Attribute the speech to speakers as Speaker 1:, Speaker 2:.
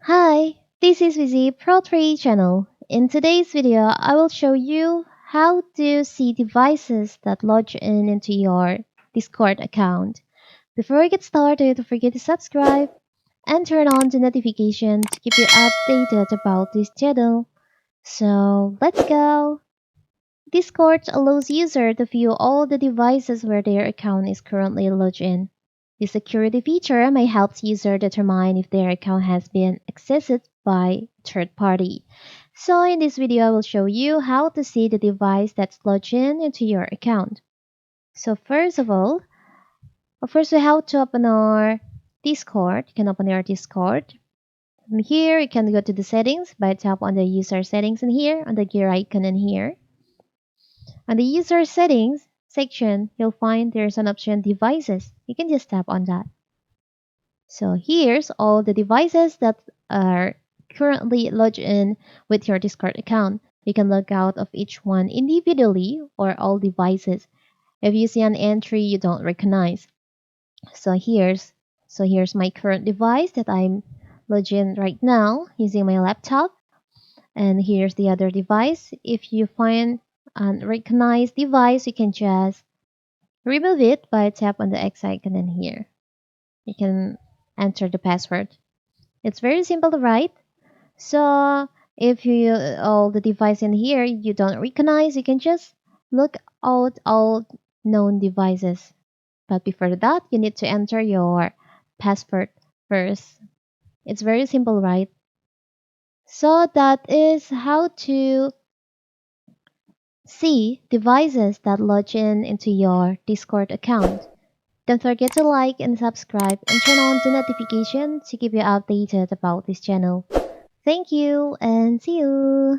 Speaker 1: Hi, this is Vizi Pro 3 channel. In today's video, I will show you how to see devices that log in into your Discord account. Before we get started, don't forget to subscribe and turn on the notification to keep you updated about this channel. So let's go! Discord allows users to view all the devices where their account is currently logged in. The security feature may help users determine if their account has been accessed by a third party. So in this video, I will show you how to see the device that's logged in into your account. So first of all, first we have to open our Discord. You can open your Discord. From here, you can go to the settings by tap on the user settings in here, on the gear icon in here. On the user settings section, you'll find there's an option devices. You can just tap on that. So here's all the devices that are currently logged in with your Discord account. You can log out of each one individually or all devices if you see an entry you don't recognize. So here's my current device that I'm logged in right now using my laptop. And here's the other device. If you find an recognized device, you can just remove it by tap on the X icon in here. You can enter the password. It's very simple to write. So if you all the device in here you don't recognize, you can just look out all known devices. But before that, you need to enter your password first. It's very simple, right? So that is how to see devices that log in into your Discord account. Don't forget to like and subscribe and turn on the notification to keep you updated about this channel. Thank you and see you!